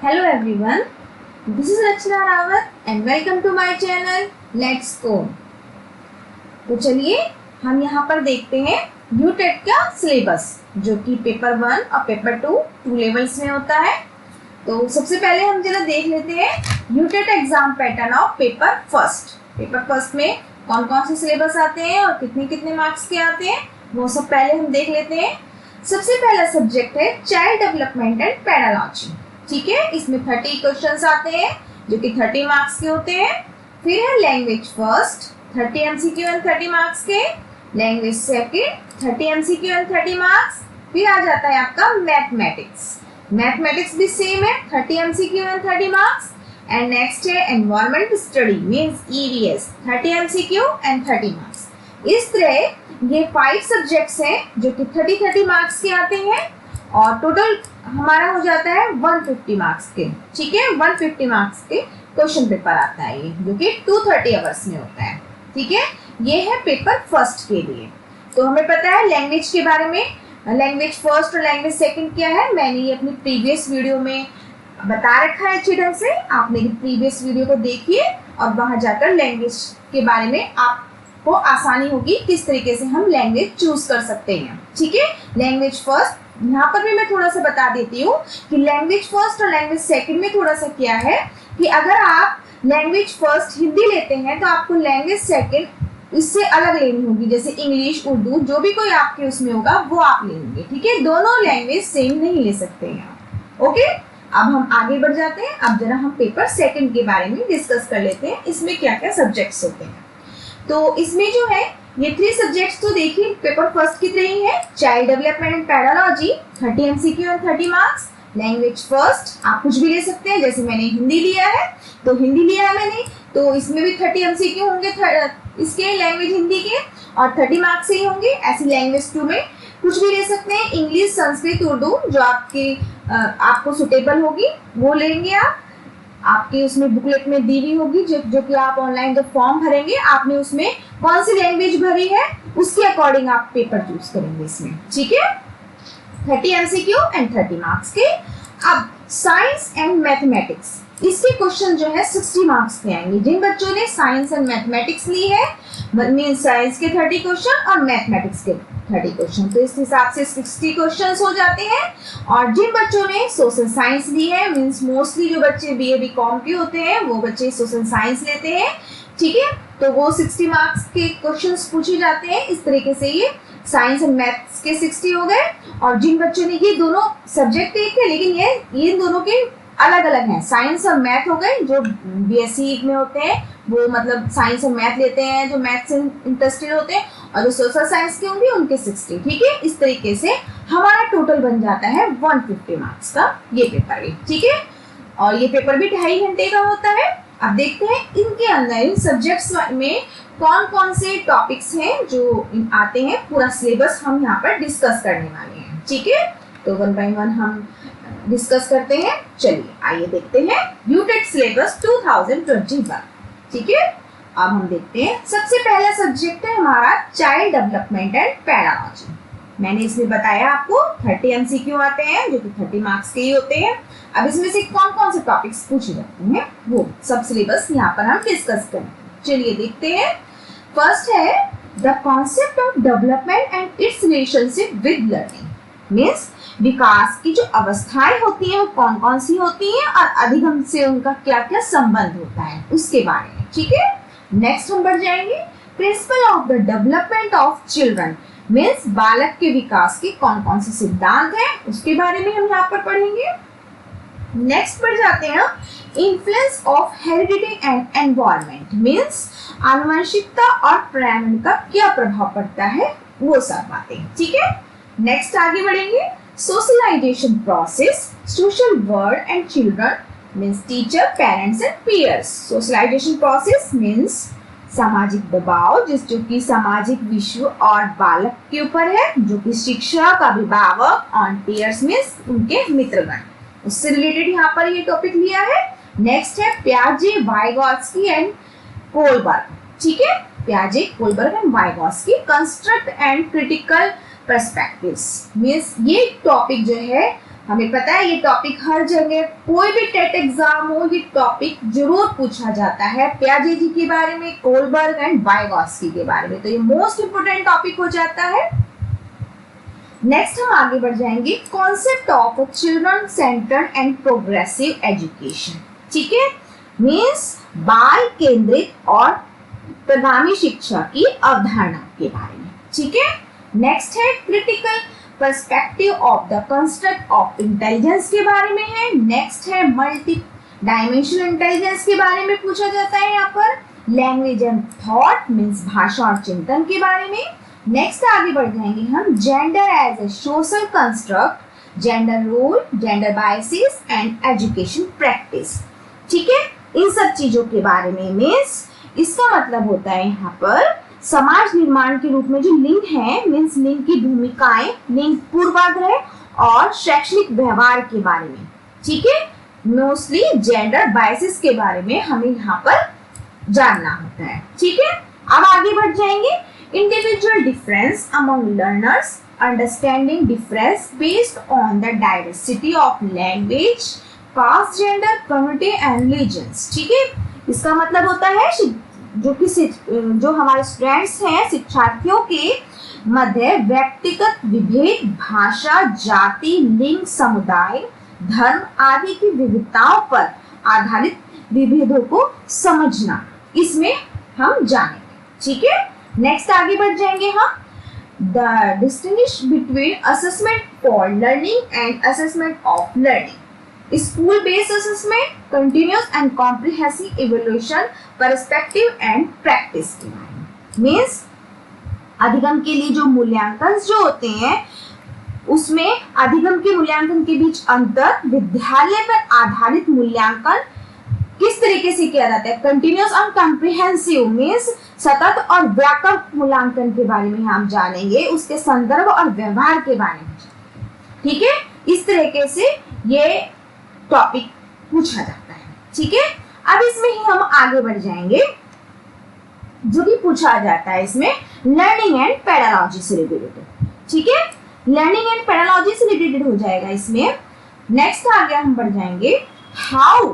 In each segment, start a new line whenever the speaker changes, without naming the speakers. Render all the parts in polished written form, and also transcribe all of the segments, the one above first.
Hello everyone, this is Rachna Rawat and welcome to my channel Let's Code। तो चलिए हम यहाँ पर देखते हैं यूटेट का सिलेबस जो कि पेपर 1 और पेपर 2 लेवल्स में होता है। तो सबसे पहले हम जरा देख लेते हैं UTET exam pattern of paper first. Paper first में कौन कौन से सिलेबस आते हैं और कितने कितने मार्क्स के आते हैं वो सब पहले हम देख लेते हैं। सबसे पहला सब्जेक्ट है चाइल्ड डेवलपमेंट एंड पेडागॉजी। ठीक है, इसमें 30 क्वेश्चंस आते हैं जो कि 30 मार्क्स के होते हैं। फिर है language first 30 MCQ and 30 marks के, language second 30 MCQ and 30 marks. फिर आ जाता है आपका मैथमेटिक्स, मैथमेटिक्स भी सेम है 30 MCQ and 30 marks. And next है environment study means EVS 30 MCQ and 30 marks. इस तरह ये 5 सब्जेक्ट्स हैं जो कि 30 मार्क्स के आते हैं और टोटल हमारा हो जाता है 150 मार्क्स के। ठीक है, 150 मार्क्स के क्वेश्चन पेपर आता है ये जो कि 230 आवर्स में होता है। ठीक है, ये है पेपर फर्स्ट के लिए। तो हमें पता है लैंग्वेज के बारे में, लैंग्वेज फर्स्ट और लैंग्वेज सेकंड क्या है, मैंने ये अपनी प्रीवियस वीडियो में बता रखा है अच्छी ढंग से। आप मेरी प्रीवियस वीडियो को देखिए और वहां जाकर लैंग्वेज के बारे में आपको आसानी होगी किस तरीके से हम लैंग्वेज चूज कर सकते हैं। ठीक है, लैंग्वेज फर्स्ट यहाँ पर भी मैं थोड़ा सा बता देती हूँ कि लैंग्वेज फर्स्ट और लैंग्वेज सेकंड में थोड़ा सा क्या है कि अगर आप लैंग्वेज फर्स्ट हिंदी लेते हैं तो आपको लैंग्वेज सेकंड इससे अलग लेनी होगी, जैसे इंग्लिश उर्दू जो भी कोई आपके उसमें होगा वो आप लेंगे। ठीक है, दोनों लैंग्वेज सेम नहीं ले सकते हैं आप। ओके, अब हम आगे बढ़ जाते हैं। अब जरा हम पेपर सेकंड के बारे में डिस्कस कर लेते हैं, इसमें क्या क्या सब्जेक्ट्स होते हैं। तो इसमें जो है ये 3 सब्जेक्ट्स तो देखिए पेपर फर्स्ट की तरह ही है, child development and pedagogy 30 MCQ and 30 marks. Language first आप कुछ भी ले सकते हैं, जैसे मैंने हिंदी लिया है तो हिंदी लिया है मैंने, तो इसमें भी 30 एमसीक्यू होंगे इसके लैंग्वेज हिंदी के और 30 मार्क्स से ही होंगे। ऐसी लैंग्वेज 2 में कुछ भी ले सकते हैं, इंग्लिश संस्कृत उर्दू जो आपको सुटेबल होगी वो लेंगे आप। आपके उसमें बुकलेट में दी हुई होगी जो कि आप ऑनलाइन जब फॉर्म भरेंगे आपने उसमें कौन सी लैंग्वेज भरी है उसके अकॉर्डिंग आप पेपर चूज करेंगे इसमें। ठीक है, 30 एमसीक्यू एंड 30 मार्क्स के। अब साइंस एंड मैथमेटिक्स, इसके क्वेश्चन जो है 60 मार्क्स के आएंगे। जिन बच्चों ने साइंस एंड मैथमेटिक्स ली है मीन साइंस के 30 क्वेश्चन और मैथमेटिक्स के 30 क्वेश्चन, तो इस हिसाब से 60 क्वेश्चंस हो जाते हैं। और जिन बच्चों ने सोशल साइंस ली है मींस मोस्टली जो बच्चे बीए बीकॉम के होते हैं वो बच्चे सोशल साइंस लेते हैं। ठीक है, तो वो 60 मार्क्स के क्वेश्चंस पूछे जाते हैं। इस तरीके से ये साइंस एंड मैथ्स के 60 हो गए। और जिन बच्चों ने ये दोनों सब्जेक्ट एक है लेकिन ये दोनों के अलग अलग हैं, साइंस और मैथ हो गए, जो बीएससी में होते हैं वो मतलब साइंस और मैथ लेते हैं जो मैथ से इंटरेस्टेड होते हैं, और जो सोशल साइंस के होंगे उनके 60। ठीक है, इस तरीके से हमारा टोटल बन जाता है 150 मार्क्स का ये पेपर भी। ठीक है, और ये पेपर भी 2.5 घंटे का होता है। अब देखते हैं इनके अंदर इन सब्जेक्ट्स में कौन कौन से टॉपिक्स हैं जो आते हैं, पूरा सिलेबस हम यहाँ पर डिस्कस करने वाले हैं। ठीक है, तो 1 बाय 1 हम डिस्कस करते हैं। चलिए आइए देखते हैं यूटेट सिलेबस 2021। ठीक है, अब हम देखते हैं सबसे पहला सब्जेक्ट है हमारा चाइल्ड डेवलपमेंट एंड पेडागॉजी। मैंने इसमें बताया आपको 30 एमसीक्यू आते हैं जो कि 30 मार्क्स के ही होते हैं। अब इसमें से कौन कौन से टॉपिक्स पूछे जाते हैं वो सब सिलेबस यहाँ पर हम डिस्कस करें। चलिए देखते हैं। फर्स्ट है the concept of development and its relationship with learning means विकास की जो अवस्थाएं होती हैं वो कौन कौन सी होती हैं और अधिगम से उनका क्या क्या संबंध होता है उसके बारे में। ठीक है, नेक्स्ट हम बढ़ जाएंगे। Principal of the development of children means बालक के विकास के कौन कौन से सिद्धांत हैं उसके बारे में हम यहाँ पर पढ़ेंगे। नेक्स्ट बढ़ जाते हैं influence of heredity and environment means आनुवंशिकता और पर्यावरण का क्या प्रभाव पड़ता है वो सब बातें। ठीक है, नेक्स्ट आगे बढ़ेंगे। Socialization process social world and children means teacher parents and peers. Socialization process means सामाजिक दबाव जो कि सामाजिक विश्व और बालक के ऊपर है, जो कि शिक्षक अभिभावक और पीयर्स मीन्स उनके मित्रगण, उससे रिलेटेड यहाँ पर ये टॉपिक लिया है। नेक्स्ट है प्याजे वाइगॉत्स्की एंड कोलबर्ग। ठीक है, प्याजे Kohlberg and Vygotsky construct and critical perspectives means ये टॉपिक जो है हमें पता है ये टॉपिक हर जगह, कोई भी टेट एग्जाम हो, ये टॉपिक जरूर पूछा जाता है। पियाजे जी के बारे में, कोलबर्ग एंड वाइगॉस्की के बारे में, तो ये मोस्ट इंपोर्टेंट टॉपिक हो जाता है। नेक्स्ट हम आगे बढ़ जाएंगे, concept of children centred and progressive education. ठीक है, मीन्स बाल केंद्रित और प्रगामी शिक्षा की अवधारणा के बारे में। ठीक है, नेक्स्ट है critical perspective of the construct of intelligence के बारे में है। नेक्स्ट है मल्टी डायमेंशनल इंटेलिजेंस के बारे में पूछा जाता है यहाँ पर। लैंग्वेज एंड थॉट मीन्स भाषा और चिंतन के बारे में। नेक्स्ट आगे बढ़ जाएंगे हम, gender as a social construct, gender role, gender biases and education practice. ठीक है, इन सब चीजों के बारे में, मीन्स इसका मतलब होता है यहाँ पर समाज निर्माण के रूप में जो लिंग है, मीन्स लिंग की भूमिकाएं, लिंग पूर्वाग्रह और शैक्षणिक व्यवहार के बारे में। ठीक है, मोस्टली जेंडर बायसेस के बारे में हमें यहाँ पर जानना होता है। ठीक है, अब आगे बढ़ जाएंगे, individual difference among learners, understanding difference based on the diversity of language, caste, gender, community and religions. ठीक है, इसका मतलब होता है जो हमारे स्टूडेंट्स हैं, शिक्षार्थियों के मध्य व्यक्तिगत विभेद, भाषा, जाति, लिंग, समुदाय, धर्म आदि की विविधताओं पर आधारित विभेदों को समझना, इसमें हम जानेंगे। ठीक है, नेक्स्ट आगे बढ़ जाएंगे हम, the distinguish between assessment for learning and assessment of learning, school based assessment, continuous and comprehensive evaluation, perspective and practice के बारे में। मीन्स अधिगम के लिए जो मूल्यांकन जो होते हैं, उसमें अधिगम के मूल्यांकन के बीच अंतर, विद्यालय पर आधारित मूल्यांकन किस तरीके से किया जाता है, कंटिन्यूअस और कॉम्प्रिहेंसिव मीन्स सतत और व्यापक मूल्यांकन के बारे में हम जानेंगे, उसके संदर्भ और व्यवहार के बारे में। ठीक है, इस तरीके से ये टॉपिक पूछा जाता है। ठीक है, अब इसमें ही हम आगे बढ़ जाएंगे, जो भी पूछा जाता है इसमें लर्निंग एंड पेडागॉजी से रिलेटेड। ठीक है, लर्निंग एंड पेडागॉजी से रिलेटेड हो जाएगा इसमें। नेक्स्ट आगे हम बढ़ जाएंगे, how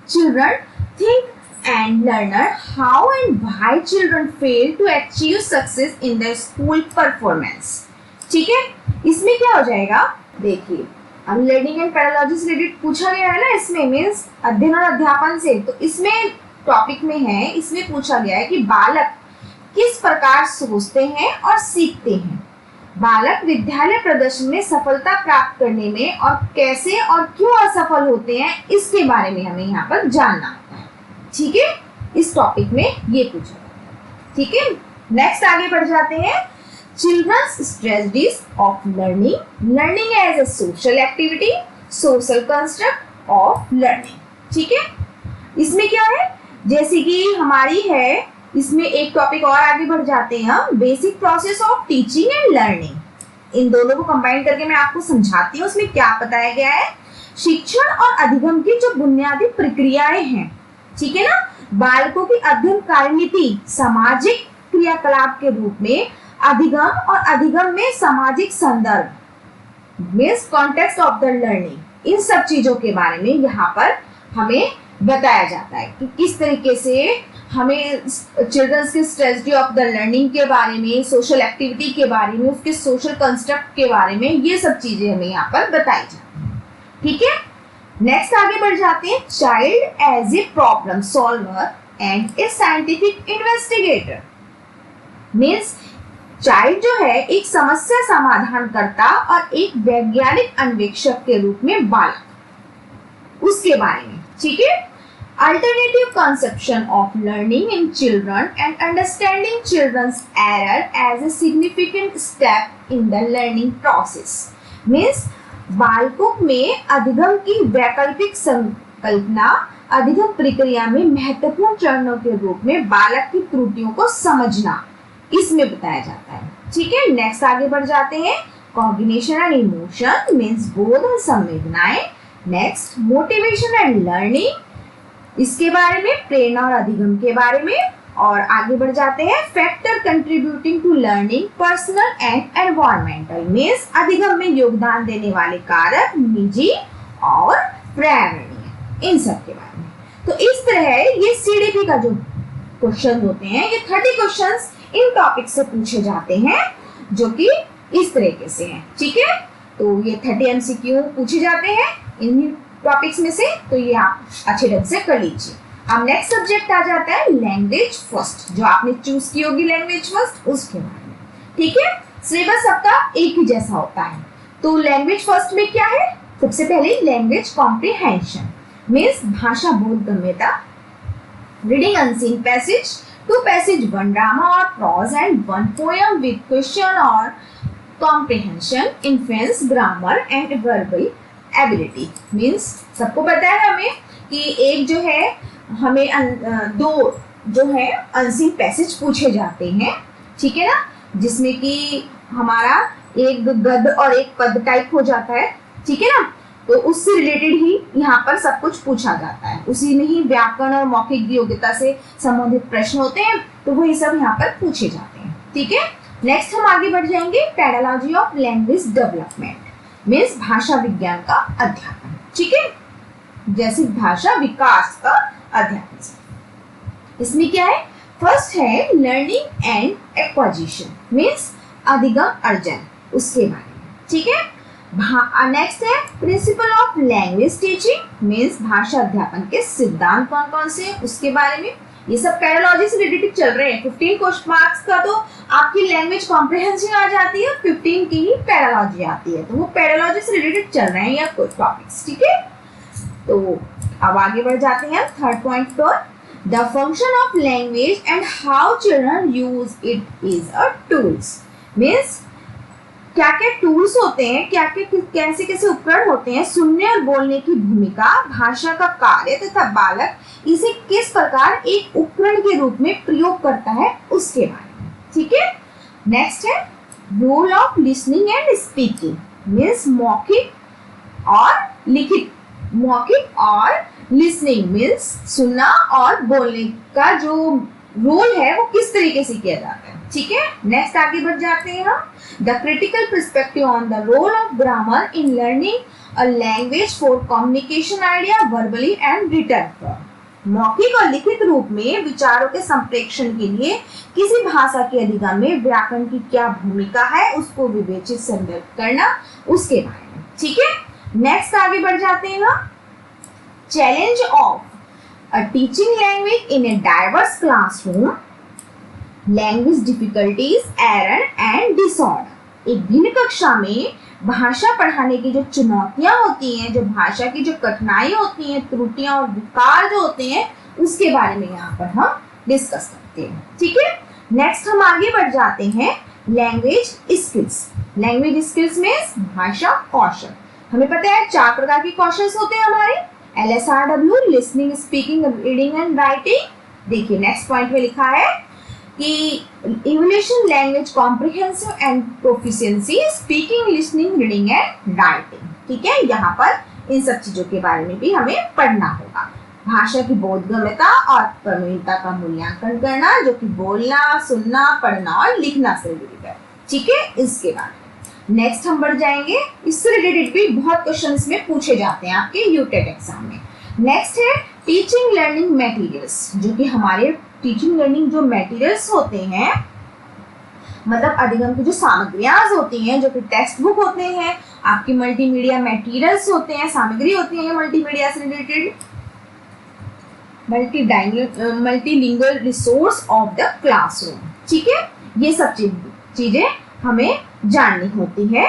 children think and learner, how and why children fail to achieve success in the school performance. ठीक है, इसमें क्या हो जाएगा, देखिए अब लर्निंग एंड पेडागॉजी से रिलेटेड पूछा गया है ना इसमें, मीन्स अध्ययन और अध्यापन से, तो इसमें टॉपिक में है, इसमें पूछा गया है कि बालक किस प्रकार सोचते हैं और सीखते हैं, बालक विद्यालय प्रदर्शन में सफलता प्राप्त करने में और कैसे और क्यों असफल होते हैं, इसके बारे में हमें यहाँ पर जानना होता है। ठीक है, इस टॉपिक में ये पूछा जाता है। ठीक है, नेक्स्ट आगे बढ़ जाते हैं, childrens strategies of learning, learning as a social activity, social construct of learning. ठीक है, इसमें क्या है, जैसे कि हमारी है, इसमें एक टॉपिक और आगे बढ़ जाते हैं हम, basic process of teaching and learning. इन दोनों को कंबाइन करके मैं आपको समझाती हूँ, उसमें क्या बताया गया है, शिक्षण और अधिगम की जो बुनियादी प्रक्रियाएं हैं। ठीक है ना, बालकों की अध्ययन कार्यनीति सामाजिक क्रियाकलाप के रूप में, अधिगम और अधिगम में सामाजिक संदर्भ means context of the learning, इन सब चीजों के बारे में यहाँ पर हमें बताया जाता है कि किस तरीके से हमें चिल्ड्रंस की स्ट्रेटजी ऑफ द लर्निंग के बारे में, सोशल एक्टिविटी के बारे में, उसके सोशल कंस्ट्रक्ट के बारे में, ये सब चीजें हमें यहाँ पर बताई जाती हैं। ठीक है, नेक्स्ट आगे बढ़ जाते हैं, child as a problem solver and a scientific investigator. Means child जो है एक समस्या समाधान करता और एक वैज्ञानिक अन्वेषक के रूप में बालक, उसके बारे में। ठीक है, alternative conception of learning in children and understanding children's error as a significant step in the learning process means बालकों में अधिगम की वैकल्पिक संकल्पना अधिगम प्रक्रिया में महत्वपूर्ण चरणों के रूप में बालक की त्रुटियों को समझना, इसमें बताया जाता है। ठीक है, नेक्स्ट आगे बढ़ जाते हैं, कॉग्निशन एंड इमोशन मीन्स बोध और संवेदनाएं। नेक्स्ट मोटिवेशन एंड लर्निंग, इसके बारे में, प्रेरणा और अधिगम के बारे में। और आगे बढ़ जाते हैं, factor contributing to learning personal and environmental, means अधिगम में योगदान देने वाले कारक निजी और पर्यावरणीय, इन सब के बारे में। तो इस तरह ये सीडीपी का जो क्वेश्चन होते हैं, ये 30 क्वेश्चंस इन टॉपिक से पूछे जाते हैं जो कि इस तरीके से हैं, ठीक है। तो ये 30 एमसीक्यू पूछे जाते हैं इन टॉपिक्स में से, तो ये आप अच्छे ढंग से कर लीजिए। अब नेक्स्ट सब्जेक्ट आ जाता है लैंग्वेज फर्स्ट, जो आपने चूज की होगी लैंग्वेज फर्स्ट, उसके बारे में, ठीक है। सिलेबस सबका एक ही जैसा होता है। तो लैंग्वेज फर्स्ट में क्या है, सबसे पहले लैंग्वेज कॉम्प्रिहेंशन, मीन्स भाषा बोधगम्यता, reading unseen passage, 2 passage, 1 drama और prose and 1 poem with question or comprehension, influence, grammar and verbal ability, means सबको पता है हमें कि एक जो है हमें 2 जो है अनसीन पैसेज पूछे जाते हैं, ठीक है ना, जिसमें कि हमारा एक गद्य और एक पद टाइप हो जाता है, ठीक है ना। तो उससे रिलेटेड ही यहाँ पर सब कुछ पूछा जाता है, उसी में ही व्याकरण और मौखिक योग्यता से संबंधित प्रश्न होते हैं, तो वही सब यहाँ पर पूछे जाते हैं, ठीक है। नेक्स्ट हम आगे बढ़ जाएंगे, pedology of language development, means भाषा विज्ञान का अध्यापन, ठीक है, जैसे भाषा विकास का अध्यापन। इसमें क्या है, फर्स्ट है लर्निंग एंड एक्वाजिशन, मीन्स अधिगम अर्जन, उसके बारे में, ठीक है। नेक्स्ट है principle of language teaching, means भाषा अध्यापन के सिद्धांत कौन कौन से हैं उसके बारे में। ये सब पेडालॉजी से रिलेटेड चल रहे हैं। 15 क्वेश्चन मार्क्स का तो आपकी लैंग्वेज कॉम्प्रिहेंशन आ जाती है, 15 की ही पेडालॉजी आती है, तो वो पेडालॉजी से रिलेटेड चल रहे हैं या कुछ टॉपिक्स, ठीक है। तो अब आगे बढ़ जाते हैं थर्ड पॉइंट पर, the function of language and how children use it is a tools, means क्या क्या टूल्स होते हैं, क्या क्या कैसे कैसे उपकरण होते हैं, सुनने और बोलने की भूमिका, भाषा का कार्य तथा बालक इसे किस प्रकार एक उपकरण के रूप में प्रयोग करता है उसके बारे में, ठीक है। नेक्स्ट है role of listening and speaking, means मौखिक और लिखित, मौखिक और लिसनिंग मीन्स सुनना और बोलने का जो रोल है वो किस तरीके से किया जाता है, ठीक है। नेक्स्ट आगे बढ़ जाते हैं हम, the critical perspective on the role of grammar in learning a language for communication idea verbally and written form, मौखिक और लिखित रूप में विचारों के संप्रेषण के लिए किसी भाषा के अधिगम में व्याकरण की क्या भूमिका है उसको विवेचित संदर्भ करना, उसके बारे में, ठीक है। नेक्स्ट आगे बढ़ जाते हैं हम, challenge of a teaching language in a diverse classroom, language difficulties, error and disorder, एक भिन्न कक्षा में भाषा पढ़ाने की जो चुनौतियां होती हैं, जो भाषा की जो कठिनाई होती हैं, त्रुटियां और विकार जो होते हैं, उसके बारे में यहाँ पर हम डिस्कस करते हैं, ठीक है। नेक्स्ट हम आगे बढ़ जाते हैं लैंग्वेज स्किल्स, लैंग्वेज स्किल्स में भाषा कौशल, हमें पता है 4 प्रकार के कौशल होते हैं हमारे, LSRW, listening, speaking, reading and writing. देखिए नेक्स्ट पॉइंट में लिखा है कि evolution language comprehensive and proficiency, speaking, listening, reading and writing, ठीक है। यहाँ पर इन सब चीजों के बारे में भी हमें पढ़ना होगा। भाषा की बोधगम्यता और प्रवीणता का मूल्यांकन करना, जो कि बोलना, सुनना, पढ़ना और लिखना से रिलेटेड है, ठीक है, इसके बारे में। नेक्स्ट हम बढ़ जाएंगे, इससे रिलेटेड भी बहुत क्वेश्चंस में पूछे जाते हैं आपके यूटेट एग्जाम में। नेक्स्ट है टीचिंग लर्निंग मटेरियल्स, जो कि हमारे टीचिंग लर्निंग जो मटेरियल्स होते हैं, मतलब अधिगम की जो सामग्रियां होती हैं, जो कि टेक्स्ट बुक होते हैं, आपकी मल्टीमीडिया मटेरियल्स होते हैं, सामग्री होती है मल्टीमीडिया से related, multilingual resource of the classroom, ठीक है। ये सब चीजें हमें जाननी होती है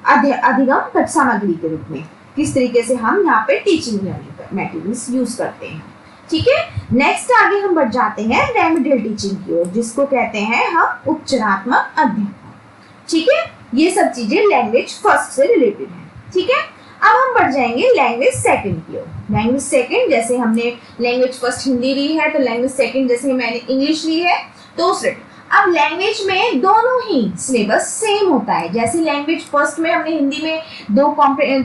अधिगम सामग्री के रूप में, किस तरीके से हम यहाँ पे टीचिंग लर्निंग मटेरियल्स यूज करते हैं, ठीक है। नेक्स्ट आगे हम बढ़ जाते हैं रेमेडियल टीचिंग की ओर, जिसको कहते हैं हम उपचारात्मक अध्ययन, ठीक है। ये सब चीजें लैंग्वेज फर्स्ट से रिलेटेड है, ठीक है। अब हम बढ़ जाएंगे लैंग्वेज सेकंड की ओर। लैंग्वेज सेकंड, जैसे हमने लैंग्वेज फर्स्ट हिंदी ली है, तो लैंग्वेज सेकंड जैसे मैंने इंग्लिश ली है, तो उस अब लैंग्वेज में दोनों ही सिलेबस सेम होता है। जैसे लैंग्वेज फर्स्ट में हमने हिंदी में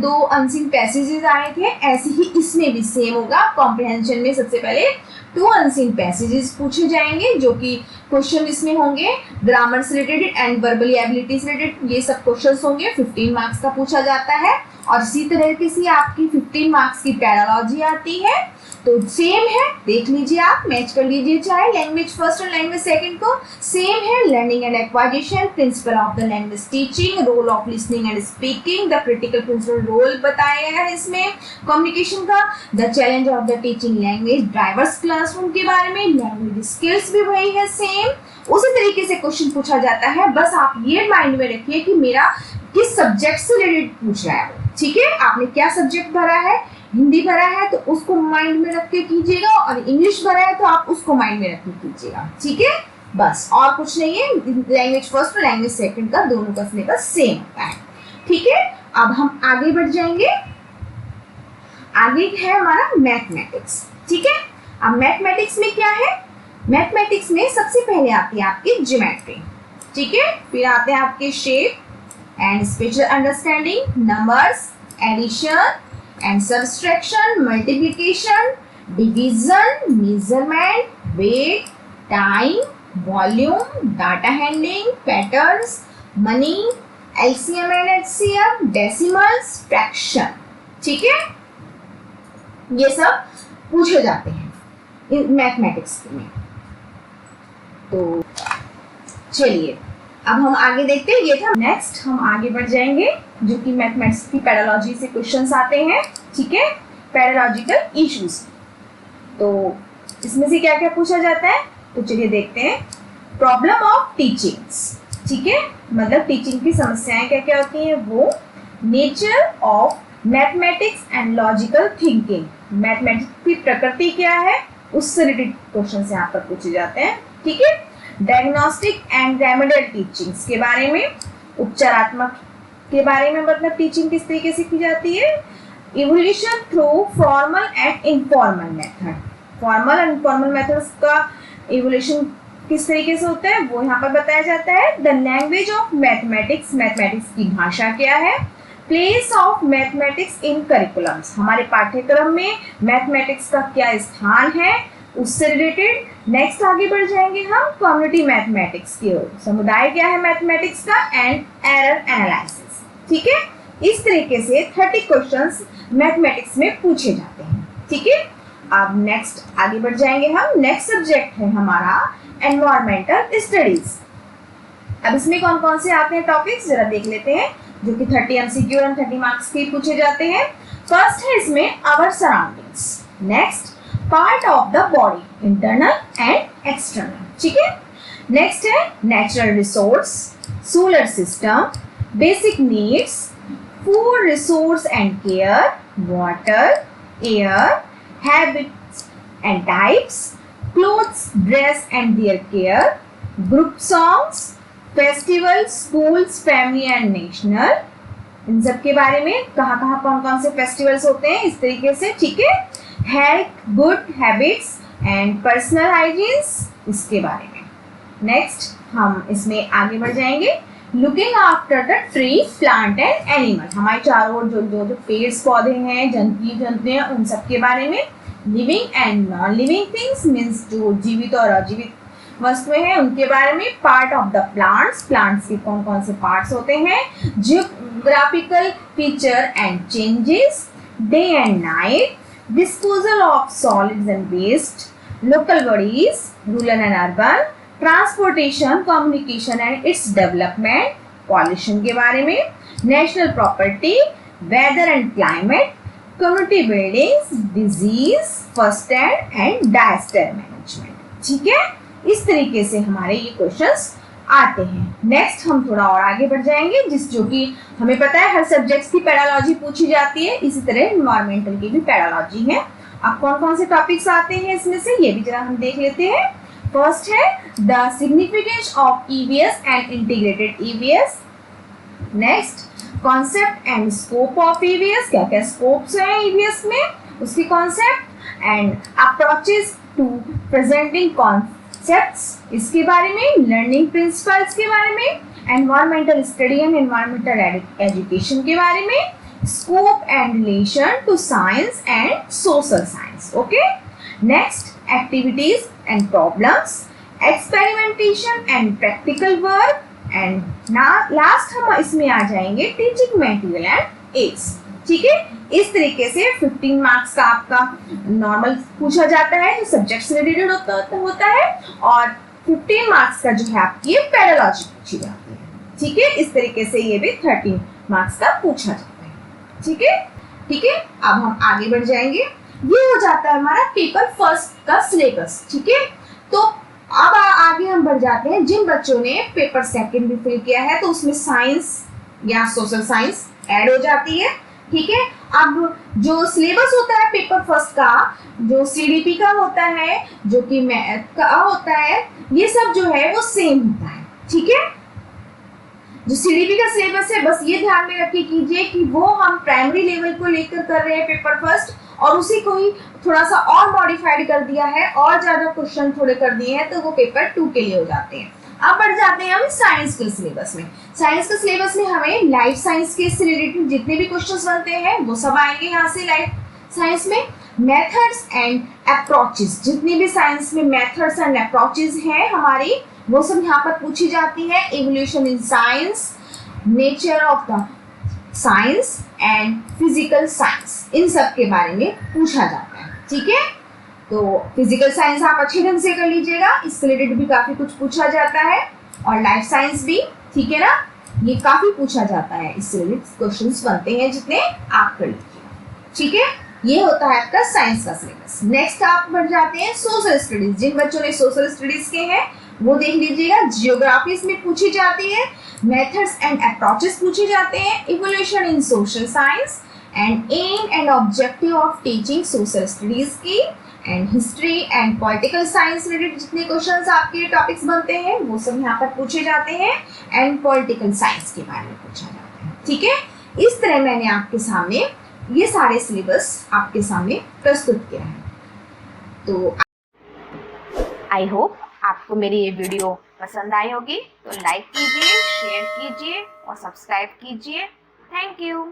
दो अनसीन पैसेजेस आए थे, ऐसे ही इसमें भी सेम होगा। कॉम्प्रिहेंशन में सबसे पहले 2 अनसीन पैसेजेस पूछे जाएंगे, जो कि क्वेश्चन इसमें होंगे ग्रामर से रिलेटेड एंड वर्बल एबिलिटी से रिलेटेड। ये सब क्वेश्चंस होंगे, 15 मार्क्स का पूछा जाता है। और इसी तरह से आपकी 15 मार्क्स की पैरालॉजी आती है। तो सेम है, देख लीजिए, आप मैच कर लीजिए, चाहे लैंग्वेज फर्स्ट और लैंग्वेज सेकंड को। सेम है, learning and acquisition, principle of the language teaching, role of listening and speaking, the critical principle role बताया गया है इसमें कम्युनिकेशन का, the challenge of the teaching language, diverse classroom के बारे में, लैंग्वेज स्किल्स भी वही है सेम। उसी तरीके से क्वेश्चन पूछा जाता है। बस आप ये माइंड में रखिए कि मेरा किस सब्जेक्ट से रिलेटेड पूछ रहा है, ठीक है। आपने क्या सब्जेक्ट भरा है, हिंदी भरा है तो उसको माइंड में रख के कीजिएगा, और इंग्लिश भरा है तो आप उसको माइंड में रख के कीजिएगा, ठीक है। बस और कुछ नहीं है। लैंग्वेज फर्स्ट और लैंग्वेज सेकंड का दोनों का सिलेबस सेम होता है, ठीक है। अब हम आगे बढ़ जाएंगे। आगे है हमारा मैथमेटिक्स, ठीक है। अब मैथमेटिक्स में क्या है, मैथमेटिक्स में सबसे पहले आती है आपकी ज्योमेट्री, ठीक है। फिर आते हैं आपके shape and spatial understanding, numbers, addition and subtraction, multiplication, division, measurement, weight, time, volume, data handling, patterns, money, LCM and HCM, decimals, fraction, ठीक है। ये सब पूछे जाते हैं मैथमेटिक्स में। तो चलिए अब हम आगे देखते हैं। ये था। नेक्स्ट हम आगे बढ़ जाएंगे, जो कि मैथमेटिक्स की पैडालॉजी से क्वेश्चंस आते हैं, ठीक है। पैडालॉजिकल इश्यूज, तो इसमें से क्या क्या पूछा जाता है, तो चलिए देखते हैं। प्रॉब्लम ऑफ टीचिंग्स, ठीक है, मतलब टीचिंग की समस्याएं क्या क्या होती हैं वो। Nature of mathematics and logical thinking, mathematics की प्रकृति क्या है उससे रिलेटेड क्वेश्चन यहाँ पर पूछे जाते हैं, ठीक है। डायग्नोस्टिक एंड रेमेडियल टीचिंग्स के बारे में, उपचारात्मक के बारे में, मतलब टीचिंग किस तरीके से की जाती है। Evolution through formal and informal method, formal and informal methods का इवोल्यूशन किस तरीके से होता है वो यहाँ पर बताया जाता है। The language of mathematics, mathematics की भाषा क्या है। Place of mathematics in curriculums, हमारे पाठ्यक्रम में मैथमेटिक्स का क्या स्थान है उससे रिलेटेड। नेक्स्ट आगे बढ़ जाएंगे हम कम्युनिटी मैथमेटिक्स की ओर, समुदाय क्या है मैथमेटिक्स का, एंड एरर एनालिसिस, ठीक है। इस तरीके से 30 क्वेश्चंस मैथमेटिक्स में पूछे जाते हैं, ठीक है। अब नेक्स्ट आगे बढ़ जाएंगे हम। नेक्स्ट सब्जेक्ट है हमारा एनवायरमेंटल स्टडीज। अब इसमें कौन कौन से आते हैं टॉपिक्स जरा देख लेते हैं, जो कि 30 एमसीक्यू और 30 मार्क्स के पूछे जाते हैं। फर्स्ट है इसमें our surroundings, next part of the body, internal and external, ठीक है। नेक्स्ट है natural resource, solar system, basic needs, food resource and care, water, air, habits and types, clothes, dress and their care, group songs, festival, schools, family and national, इन सब के बारे में, कहाँ कहाँ कौन कौन से फेस्टिवल्स होते हैं इस तरीके से, ठीक है। Health, good habits and personal hygienes, इसके बारे में। नेक्स्ट हम इसमें आगे बढ़ जाएंगे। Looking after the tree, plant and animal, हमारे चारों ओर जो पेड़ पौधे हैं, जंतु जंतु हैं, उन सब के बारे में। Living and non living things means जो जीवित और अजीवित वस्तुएं हैं उनके बारे में। Part of the plants, plants के कौन कौन से पार्ट्स होते हैं। Geographical feature and changes, day and night, disposal of solids and waste, local bodies, rural and urban, transportation, communication and its development, pollution के बारे में, national property, weather and climate, community buildings, disease, first aid and disaster management, ठीक है। इस तरीके से हमारे ये क्वेश्चंस आते हैं। नेक्स्ट हम थोड़ा और आगे बढ़ जाएंगे, जो कि हमें पता है हर सब्जेक्ट्स की पैडालॉजी पूछी जाती है, इसी तरह एनवायरमेंटल की भी पैडालॉजी है। अब कौन कौन से टॉपिक्स आते हैं इसमें से ये भी जरा हम देख लेते हैं। फर्स्ट है the significance of EVS and integrated EVS. Next concept and scope of EVS, क्या क्या स्कोप्स हैं ईवीएस में, उसकी concept and approaches to presenting concepts इसके बारे में, लर्निंग प्रिंसिपल्स के बारे में, environmental study and environmental education के बारे में, scope and relation to science and social science. Okay, next activities and problems, experimentation and practical work, and last हम इसमें आ जाएंगे टीचिंग मटेरियल एंड एड्स. ठीक है, इस तरीके से 15 मार्क्स का आपका नॉर्मल पूछा जाता है जो सब्जेक्ट से रिलेटेड होता है, और 15 मार्क्स का जो है आपकी पेडागॉजी पूछी जाती है. ठीक है, इस तरीके से ये भी 13 मार्क्स का पूछा जाता है. ठीक है, ठीक है, अब हम आगे बढ़ जाएंगे. ये हो जाता है हमारा पेपर फर्स्ट का सिलेबस. ठीक है, तो अब आगे हम बढ़ जाते हैं. जिन बच्चों ने पेपर सेकंड भी फिल किया है तो उसमें साइंस या सोशल साइंस ऐड हो जाती है. ठीक है, अब जो सिलेबस होता है पेपर फर्स्ट का, जो सीडीपी का होता है, जो कि मैथ का होता है, ये सब जो है वो सेम होता है. ठीक है, जो सीडीपी का सिलेबस है बस ये ध्यान में रखिए कीजिए कि वो हम प्राइमरी लेवल को लेकर कर रहे हैं पेपर फर्स्ट, और उसी को ही थोड़ा सा और मॉडिफाइड कर दिया है और ज्यादा क्वेश्चन थोड़े कर दिए हैं, तो वो पेपर 2 के लिए हो जाते हैं. अब बढ़ जाते हैं हम साइंस के सिलेबस में. साइंस के सिलेबस में हमें लाइफ साइंस के से रिलेटेड जितने भी क्वेश्चंस बनते हैं वो सब आएंगे यहाँ से. लाइफ साइंस में मेथड्स एंड अप्रोचेस, जितनी भी साइंस में मेथड्स एंड अप्रोचेस हैं हमारी, वो सब यहाँ पर पूछी जाती है. Evolution in science, nature of the science and physical science, इन सब के बारे में पूछा जाता है. ठीक है, तो फिजिकल साइंस आप अच्छे ढंग से कर लीजिएगा, इससे रिलेटेड भी काफी कुछ पूछा जाता है, और लाइफ साइंस भी. ठीक है ना, ये काफी पूछा जाता है, इससे रिलेटेड क्वेश्चंस बनते हैं जितने आप कर लीजिएगा. ठीक है, ये होता है आपका साइंस का सिलेबस. नेक्स्ट आप बढ़ जाते हैं सोशल स्टडीज. जिन बच्चों ने सोशल स्टडीज के हैं वो देख लीजिएगा. जियोग्राफी इसमें पूछी जाती है, मेथड्स एंड अप्रोचेस पूछे जाते हैं, evolution in social science, and aim and objective of teaching social studies की, and history and political science related जितने क्वेश्चंस आपके टॉपिक्स बनते हैं वो सब यहाँ पर पूछे जाते हैं, एंड पॉलिटिकल साइंस के बारे में पूछा जाता है. ठीक है, इस तरह मैंने आपके सामने ये सारे सिलेबस आपके सामने प्रस्तुत किया है. तो आई होप आपको मेरी ये वीडियो पसंद आई होगी, तो लाइक कीजिए, शेयर कीजिए और सब्सक्राइब कीजिए. Thank you.